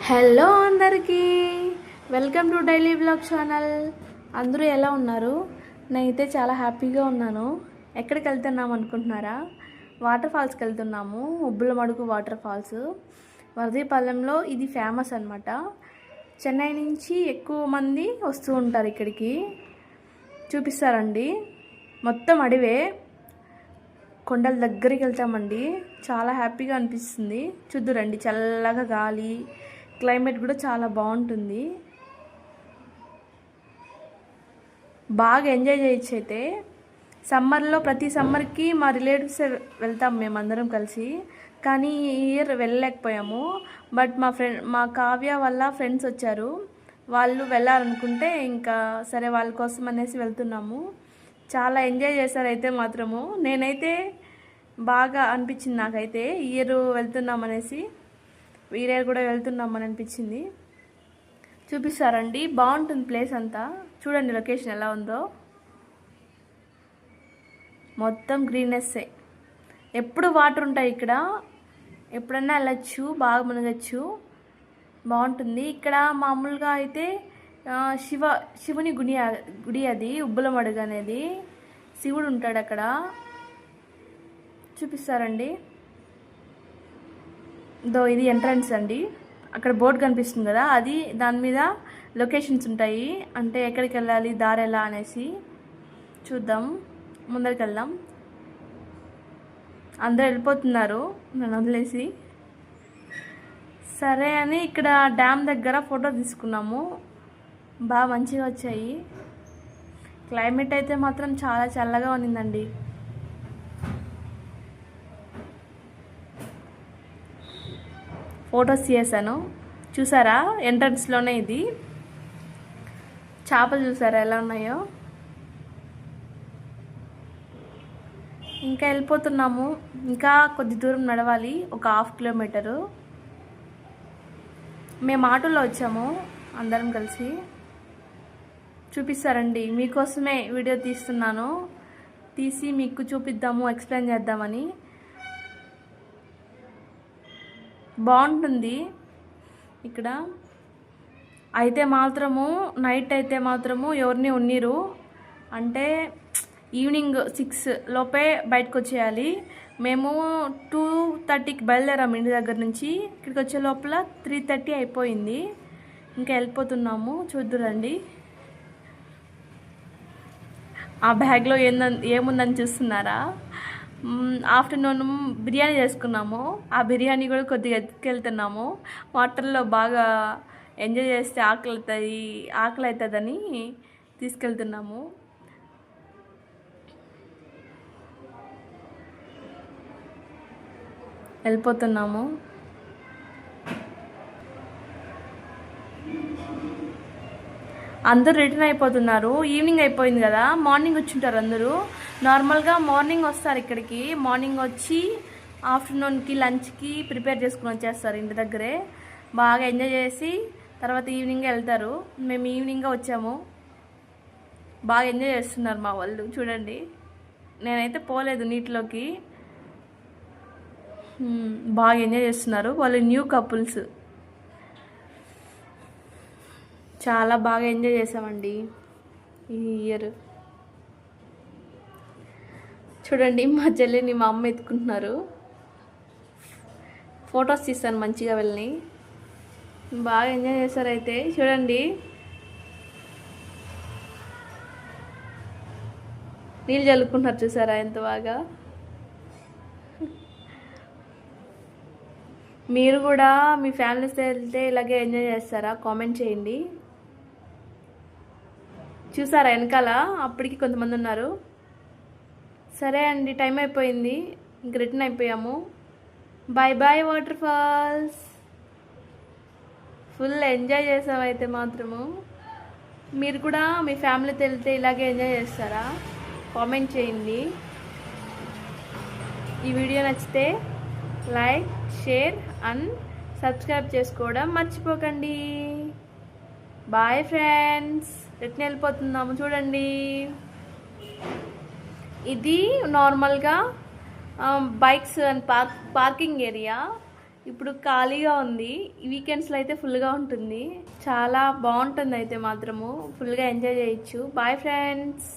Hello అందరికీ welcome to daily blog channel. అందరూ ఎలా ఉన్నారు? నేనైతే చాలా హ్యాపీగా ఉన్నాను. ఎక్కడికి వెళ్తున్నాం అనుకుంటున్నారా? వాటర్ ఫాల్స్కి వెళ్తున్నాము. ఉబ్బులమడుగు వాటర్ ఫాల్స్ వరదీపాలెంలో. ఇది ఫేమస్ అనమాట. చెన్నై నుంచి ఎక్కువ మంది వస్తూ ఉంటారు ఇక్కడికి. చూపిస్తారండి. మొత్తం అడివే. కొండల దగ్గరికి వెళ్తామండి. చాలా హ్యాపీగా అనిపిస్తుంది. చూద్దురండి, చల్లగా గాలి, క్లైమేట్ కూడా చాలా బాగుంటుంది. బాగా ఎంజాయ్ చేయొచ్చు. అయితే సమ్మర్లో ప్రతి సమ్మర్కి మా రిలేటివ్స్ వెళ్తాం మేమందరం కలిసి. కానీ ఈ ఇయర్ వెళ్ళలేకపోయాము. బట్ మా కావ్య వాళ్ళ ఫ్రెండ్స్ వచ్చారు. వాళ్ళు వెళ్ళాలనుకుంటే ఇంకా సరే వాళ్ళ కోసం అనేసి వెళ్తున్నాము. చాలా ఎంజాయ్ చేశారు అయితే మాత్రము. నేనైతే బాగా అనిపించింది నాకైతే ఈ ఇయర్ వెళ్తున్నామనేసి. వీరే కూడా వెళ్తున్నామని అనిపించింది. చూపిస్తారండి. బాగుంటుంది ప్లేస్ అంతా. చూడండి లొకేషన్ ఎలా ఉందో. మొత్తం గ్రీనెస్సే. ఎప్పుడు వాటర్ ఉంటాయి ఇక్కడ. ఎప్పుడన్నా వెళ్ళచ్చు, బాగా మునగచ్చు. బాగుంటుంది. ఇక్కడ మామూలుగా అయితే శివుని గుడి అది ఉబ్బులమడుగు అనేది. శివుడు ఉంటాడు అక్కడ. చూపిస్తారండి. ఇది ఎంట్రన్స్ అండి. అక్కడ బోర్డు కనిపిస్తుంది కదా, అది దాని మీద లొకేషన్స్ ఉంటాయి. అంటే ఎక్కడికి వెళ్ళాలి, దారి ఎలా అనేసి. చూద్దాం, ముందరికి వెళ్దాం. అందరూ వెళ్ళిపోతున్నారు నన్ను వదిలేసి. సరే అని ఇక్కడ డ్యామ్ దగ్గర ఫోటో తీసుకున్నాము. బాగా మంచిగా వచ్చాయి. క్లైమేట్ అయితే మాత్రం చాలా చల్లగా ఉన్నిందండి. ఫొటోస్ చేశాను. చూసారా, ఎంట్రన్స్లోనే ఇది. చేపలు చూసారా ఎలా ఉన్నాయో. ఇంకా వెళ్ళిపోతున్నాము. ఇంకా కొద్ది దూరం నడవాలి, ఒక 1/2 కిలోమీటరు. మేము ఆటోలో వచ్చాము అందరం కలిసి. చూపిస్తారండి. మీకోసమే వీడియో తీస్తున్నాను. తీసి మీకు చూపిద్దాము, ఎక్స్ప్లెయిన్ చేద్దామని. బాగుంటుంది ఇక్కడ. అయితే మాత్రము నైట్ అయితే మాత్రము ఎవరిని ఉన్నీరు. అంటే ఈవినింగ్ 6 లోపే బయటకు వచ్చేయాలి. మేము 2:30కి బయలుదేరాము ఇంటి దగ్గర నుంచి. ఇక్కడికి వచ్చే లోపల 3:30 అయిపోయింది. ఇంకా వెళ్ళిపోతున్నాము. చూద్దురండి. ఆ బ్యాగ్లో ఏముందని చూస్తున్నారా? ఆఫ్టర్నూన్ బిర్యానీ చేసుకున్నాము. ఆ బిర్యానీ కూడా కొద్దిగా ఎత్తుకెళ్తున్నాము. వాటర్లో బాగా ఎంజాయ్ చేస్తే ఆకలి అవుతుందని తీసుకెళ్తున్నాము. వెళ్ళిపోతున్నాము. అందరూ రిటర్న్ అయిపోతున్నారు. ఈవినింగ్ అయిపోయింది కదా, మార్నింగ్ వచ్చింటారు అందరూ. నార్మల్గా మార్నింగ్ వస్తారు ఇక్కడికి. మార్నింగ్ వచ్చి ఆఫ్టర్నూన్కి లంచ్కి ప్రిపేర్ చేసుకుని వచ్చేస్తారు ఇంటి దగ్గరే. బాగా ఎంజాయ్ చేసి తర్వాత ఈవినింగ్ వెళ్తారు. మేము ఈవినింగ్గా వచ్చాము. బాగా ఎంజాయ్ చేస్తున్నారు మా వాళ్ళు. చూడండి, నేనైతే పోలేదు నీటిలోకి. బాగా ఎంజాయ్ చేస్తున్నారు. వాళ్ళు న్యూ కపుల్స్. చాలా బాగా ఎంజాయ్ చేసామండి ఈ ఇయర్. చూడండి, మా చెల్లిని మా అమ్మ ఎత్తుకుంటున్నారు. ఫొటోస్ తీస్తాను మంచిగా వెళ్ళి. బాగా ఎంజాయ్ చేశారు అయితే. చూడండి, నీళ్ళు చల్లుకుంటున్నారు. చూసారా ఎంత బాగా. మీరు కూడా మీ ఫ్యామిలీస్తో వెళ్తే ఇలాగే ఎంజాయ్ చేస్తారా? కామెంట్ చేయండి. చూసారా వెనకాల అప్పటికి కొంతమంది ఉన్నారు. సరే అండి, టైం అయిపోయింది. ఇంక రిటర్న్ అయిపోయాము. Bye bye waterfalls. Full enjoy చేసామైతే మాత్రము. మీరు కూడా మీ ఫ్యామిలీతో వెళ్తే ఇలాగే ఎంజాయ్ చేస్తారా? కామెంట్ చేయండి. ఈ వీడియో నచ్చితే లైక్, షేర్ అండ్ సబ్స్క్రైబ్ చేసుకోవడం మర్చిపోకండి. Bye friends. రిటర్న్ వెళ్ళిపోతున్నాము. చూడండి, ఇది నార్మల్గా బైక్స్ అండ్ పార్కింగ్ ఏరియా. ఇప్పుడు ఖాళీగా ఉంది. వీకెండ్స్లో అయితే ఫుల్గా ఉంటుంది. చాలా బాగుంటుంది అయితే మాత్రము. ఫుల్గా ఎంజాయ్ చేయొచ్చు. Bye friends.